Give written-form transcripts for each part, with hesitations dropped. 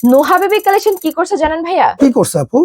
Noha baby collection কি করছে জানেন ভাইয়া? কি করছে আপু?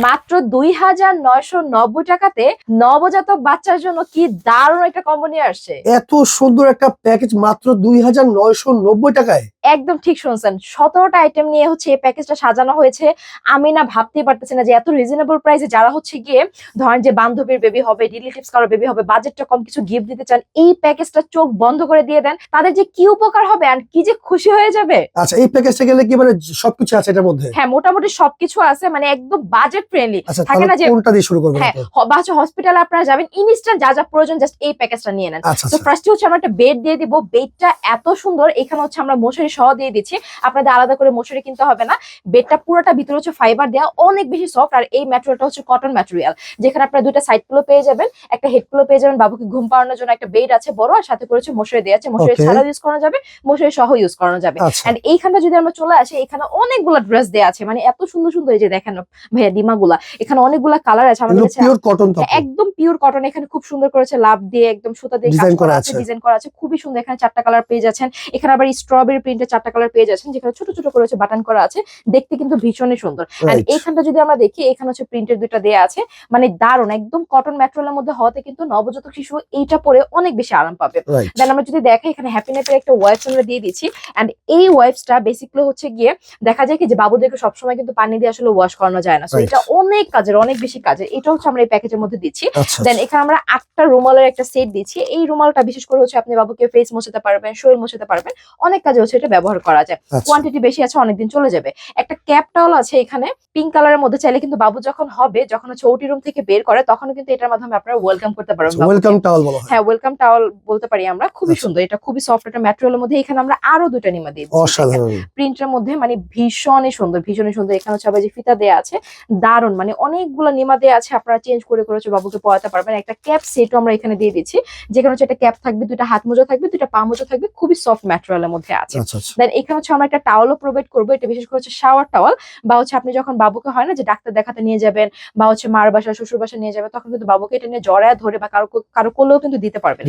মাত্র ২,৯৯০ টাকাতে নবজাতক বাচ্চার জন্য কি দারুণ একটা কম্বো নিয়ে আসছে। এত সুন্দর একটা প্যাকেজ মাত্র ২,৯৯০ টাকায়। একদম ঠিক শুনছেন, ১৭টা আইটেম নিয়ে হচ্ছে এই প্যাকেজটা সাজানো হয়েছে। আমি না ভাবতেই পারতেছি না যে এত রিজনেবল প্রাইসে যারা হচ্ছে গিয়ে ধরেন যে বান্ধবীর বেবি হবে, রিলেটিভস কারো বেবি হবে, বাজেটটা কম, কিছু গিফট দিতে চান, এই প্যাকেজটা চোখ বন্ধ করে দিয়ে দেন, তাদের যে কি উপকার হবে আর কি যে খুশি হয়ে যাবে। আচ্ছা, এই প্যাকেজটা গেলে কি মানে সবকিছু আছে এটার মধ্যে? হ্যাঁ, মোটামুটি সবকিছু আছে, মানে একদম বাজেট ফ্রেন্ডলি। আচ্ছা, থাকে না যে কোনটা দিয়ে শুরু করবেন? হ্যাঁ, বা হচ্ছে হসপিটালে আপনারা যাবেন, ইনস্ট্যান্ট যা যা প্রয়োজন জাস্ট এই প্যাকেজটা নিয়ে নেন। আচ্ছা তো ফার্স্টে হচ্ছে আমরা একটা বেড দিয়ে দিব। বেডটা এত সুন্দর, এখানে হচ্ছে আমরা মশারি সহ দিয়ে দিচ্ছি, আপনাদের আলাদা করে মশারি কিনতে হবে না। বেডটা পুরোটা ভিতরে হচ্ছে ফাইবার দেওয়া, অনেক বেশি সফট, আর এই ম্যাটেরিয়ালটা হচ্ছে কটন ম্যাটেরিয়াল, যেখানে আপনারা দুইটা সাইড গুলো পেয়ে যাবেন, একটা হেড গুলো পেয়ে যাবেন। বাবুকে ঘুম পাড়ানোর জন্য একটা বেড আছে বড়, আর সাথে করেছে মশারি দেওয়া আছে। মশারি ছাড়া ইউজ করা যাবে, মশারি সহ ইউজ করা যাবে। এন্ড এইখানটা যদি আমরা চলে আসি, এখানে অনেকগুলো ড্রেস দেওয়া আছে, মানে এত সুন্দর সুন্দর, এই যে দেখেন ভাইয়া ডিমাগুলা, এখানে অনেকগুলা কালার আছে আমাদের কাছে, পিওর কটন তো? একদম পিওর কটন। এখানে খুব সুন্দর করেছে লাভ দিয়ে একদম সুতা দিয়ে কাজ করা আছে, ডিজাইন করা আছে, খুবই সুন্দর। এখানে 4টা কালার পেয়ে যাচ্ছেন। এখানে আবার স্ট্রবেরি প্রিন্টের 4টা কালার পেয়ে যাচ্ছেন, যেখানে ছোট ছোট করে হচ্ছে বাটন করা আছে, দেখতে কিন্তু ভীষণই সুন্দর। আর এইখানটা যদি আমরা দেখি, এখানে হচ্ছে প্রিন্টের দুইটা দেয়া আছে, মানে দারুণ, একদম কটন ম্যাটেরিয়ালের মধ্যে হওয়াতে কিন্তু নবজাতক শিশু এইটা পরে অনেক বেশি আরাম পাবে। দেন আমরা যদি দেখি, এখানে হ্যাপি নেপের একটা ওয়াইপস আমরা দিয়ে দিচ্ছি। এন্ড এই ওয়াইপসটা বেসিক্যালি হচ্ছে গিয়ে দেখা যায় কি যে বাবুদেরকে সবসময় কিন্তু পানি দিয়ে আসলে ওয়াশ করানো যায় না, সো এটা অনেক কাজের, অনেক বেশি কাজের। এটা হচ্ছে আমরা এই প্যাকেজের মধ্যে দিচ্ছি। দেন এখানে আমরা 8টা রুমালের একটা সেট দিচ্ছি। এই রুমালটা বিশেষ করে হচ্ছে আপনি বাবুকে ফেস মোছাতে পারবেন, শরীর মোছাতে পারবেন, অনেক কাজে হচ্ছে এটা ব্যবহার করা যায়। কোয়ান্টিটি বেশি আছে, অনেকদিন চলে যাবে। একটা ক্যাপ টাওয়াল আছে এখানে পিঙ্ক কালারের মধ্যে, চাইলে কিন্তু বাবু যখন হবে, যখন হচ্ছে ওটি রুম থেকে বের করে, তখন কিন্তু এটার মাধ্যমে আপনারা ওয়েলকাম করতে পারবেন। ওয়েলকাম টাওয়াল বলা হয়? হ্যাঁ, ওয়েলকাম টাওয়াল বলতে পারি আমরা। খুবই সুন্দর, এটা খুবই সফট একটা ম্যাটেরিয়ালের মধ্যে। এখানে আমরা আরো দুটো নিমা দিয়ে দিচ্ছি অসাধারণ প্রিন্টের মধ্যে, মানে ভীষণই সুন্দর, ভীষণই সুন্দর। এখানে হচ্ছে আবার যে ফিতা দেয়া আছে, দারুণ, মানে অনেকগুলো নিমা দেয়া আছে, আপনারা চেঞ্জ করে করে হচ্ছে বাবুকে পড়াতে পারবেন। একটা ক্যাপ সেটও আমরা এখানে দিয়ে দিচ্ছি, যেখানে হচ্ছে একটা ক্যাপ থাকবে, দুইটা হাত মোজা থাকবে, দুইটা পা মোজা থাকবে, খুবই সফট ম্যাটেরিয়ালের মধ্যে আছে। দেন এখানে হচ্ছে আমরা একটা টাওয়ালও প্রোভাইড করবো। এটা বিশেষ করে হচ্ছে শাওয়ার টাওয়াল, বা হচ্ছে আপনি যখন বাবুকে হয় না যে ডাক্তার দেখাতে নিয়ে যাবেন, বা হচ্ছে মার বাসা শ্বশুর বাসা নিয়ে যাবেন, তখন কিন্তু বাবুকে এটা নিয়ে জড়ায় ধরে বা কারো কোলেও কিন্তু দিতে পারবেন।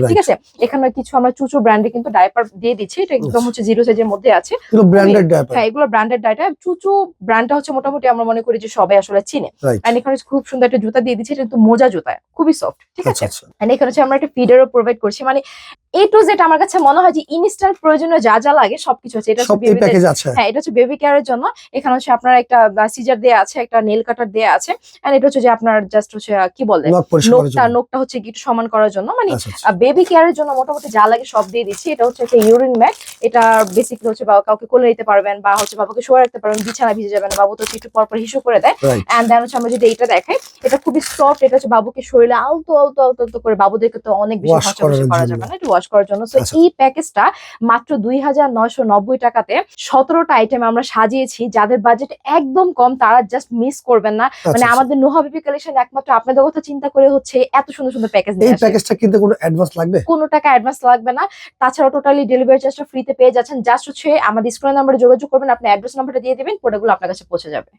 ঠিক আছে, এখানে কিছু আমরা চুচু ব্র্যান্ডে কিন্তু ডাইপার দিয়ে দিচ্ছি। এটা একদম হচ্ছে 0 সাইজের মধ্যে আছে, হ্যাঁ এগুলো ব্র্যান্ডেড ডাইপার। চুচু ব্র্যান্ডটা হচ্ছে মোটামুটি আমরা মনে করি যে সবাই আসলে চিনে। এন্ড এখানে খুব সুন্দর একটা জুতা দিয়ে দিচ্ছি, এটা কিন্তু মোজা জুতা, খুবই সফট। ঠিক আছে, এন্ড এখানে হচ্ছে আমরা একটা ফিডারও প্রোভাইড করছি, মানে এ টু জেড আমার কাছে মনে হয় যে ইনস্ট্যান্ট প্রয়োজনীয় যা যা লাগে সবকিছু আছে। এটা হচ্ছে বেবি, হ্যাঁ এটা হচ্ছে বেবি কেয়ারের জন্য। এখানে হচ্ছে আপনার একটা সিজার দেয়া আছে, একটা নেল কাটার দেয়া আছে, এন্ড এটা হচ্ছে যে আপনার জাস্ট হচ্ছে কি বলে নোকটা হচ্ছে একটু সমান করার জন্য, মানে বেবি কেয়ারের জন্য মোটামুটি যা লাগে সব দিয়ে দিচ্ছি। এটা হচ্ছে একটা ইউরিন ম্যাট, এটা বেসিক্যালি হচ্ছে কাউকে কোলে নিতে পারবেন, বা হচ্ছে বাবুকে শোয়া রাখতে পারবেন, বিছানা ভিজে যাবেন, বাবু তো একটু পরপর হিসু করে দেয়। এন্ড দেন হচ্ছে আমরা যদি এটা দেখাই, এটা খুবই সফট, এটা হচ্ছে বাবুকে শরীরে আলতো আলতো আলতো আলতো করে, বাবুদেরকে তো অনেক বেশি করা যাবে না, এটা ওয়াশ করার জন্য। সো এই প্যাকেজটা মাত্র ২,৯৯০ টাকাতে 17টা আইটেম আমরা সাজিয়েছি। যাদের বাজেট একদম কম তারা জাস্ট মিস করবেন না। মানে আমাদের নোহা বেবি কালেকশন একমাত্র আপনাদের কথা চিন্তা করে হচ্ছে এত সুন্দর সুন্দর প্যাকেজ নিয়ে আসে। এই প্যাকেজটা কিনতে কোনো অ্যাডভান্স লাগবে? কোনো টাকা অ্যাডভান্স লাগবে না। তাছাড়া টোটালি ডেলিভারি চার্জটা ফ্রিতে পেয়ে যাচ্ছেন। জাস্ট হচ্ছে আমাদের স্ক্রিন নাম্বারে যোগাযোগ করবেন, আপনি অ্যাড্রেস নাম্বারটা দিয়ে দিবেন, প্রোডাক্টগুলো আপনার কাছে পৌঁছে যাবে।